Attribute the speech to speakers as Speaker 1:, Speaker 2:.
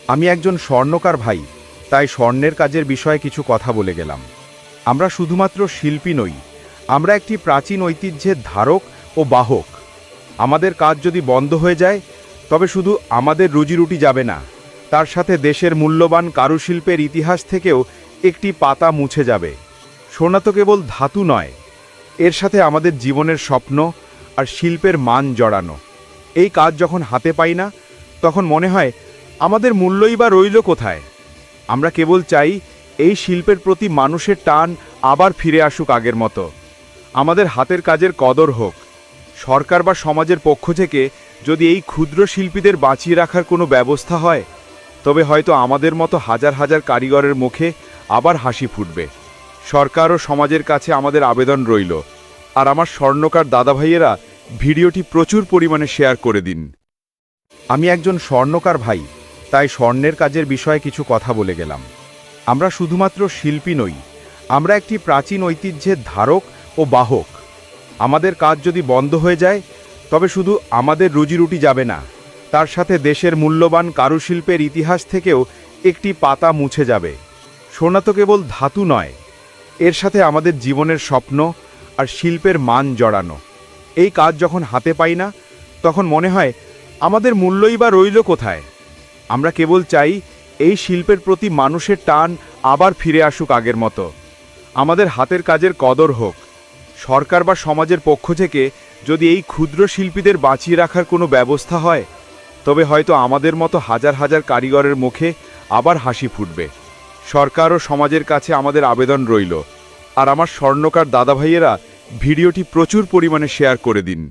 Speaker 1: আমি একজন স্বর্ণকার ভাই, তাই স্বর্ণের কাজের বিষয়ে কিছু কথা বলে গেলাম। আমরা শুধুমাত্র শিল্পী নই, আমরা একটি প্রাচীন ঐতিহ্যের ধারক ও বাহক। আমাদের কাজ যদি বন্ধ হয়ে যায়, তবে শুধু আমাদের রুজিরুটি যাবে না, তার সাথে দেশের মূল্যবান কারুশিল্পের ইতিহাস থেকেও একটি পাতা মুছে যাবে। সোনা তো কেবল ধাতু নয়, এর সাথে আমাদের জীবনের স্বপ্ন আর শিল্পের মান জড়ানো। এই কাজ যখন হাতে পাই না, তখন মনে হয় আমাদের মূল্যই বা রইল কোথায়। আমরা কেবল চাই এই শিল্পের প্রতি মানুষের টান আবার ফিরে আসুক আগের মতো। আমাদের হাতের কাজের কদর হোক। সরকার বা সমাজের পক্ষ থেকে যদি এই ক্ষুদ্র শিল্পীদের বাঁচিয়ে রাখার কোনো ব্যবস্থা হয়, তবে হয়তো আমাদের মতো হাজার হাজার কারিগরের মুখে আবার হাসি ফুটবে। সরকার ও সমাজের কাছে আমাদের আবেদন রইল। আর আমার স্বর্ণকার দাদাভাইয়েরা ভিডিওটি প্রচুর পরিমাণে শেয়ার করে দিন। আমি একজন স্বর্ণকার ভাই, তাই স্বর্ণের কাজের বিষয়ে কিছু কথা বলে গেলাম। আমরা শুধুমাত্র শিল্পী নই, আমরা একটি প্রাচীন ঐতিহ্যের ধারক ও বাহক। আমাদের কাজ যদি বন্ধ হয়ে যায়, তবে শুধু আমাদের রুজিরুটি যাবে না, তার সাথে দেশের মূল্যবান কারুশিল্পের ইতিহাস থেকেও একটি পাতা মুছে যাবে। সোনা তো কেবল ধাতু নয়, এর সাথে আমাদের জীবনের স্বপ্ন আর শিল্পের মান জড়ানো। এই কাজ যখন হাতে পাই না, তখন মনে হয় আমাদের মূল্যই বা রইল কোথায়। আমরা কেবল চাই এই শিল্পের প্রতি মানুষের টান আবার ফিরে আসুক আগের মতো। আমাদের হাতের কাজের কদর হোক। সরকার বা সমাজের পক্ষ থেকে যদি এই ক্ষুদ্র শিল্পীদের বাঁচিয়ে রাখার কোনো ব্যবস্থা হয়, তবে হয়তো আমাদের মতো হাজার হাজার কারিগরের মুখে আবার হাসি ফুটবে। সরকার ও সমাজের কাছে আমাদের আবেদন রইল। আর আমার স্বর্ণকার দাদাভাইয়েরা ভিডিওটি প্রচুর পরিমাণে শেয়ার করে দিন।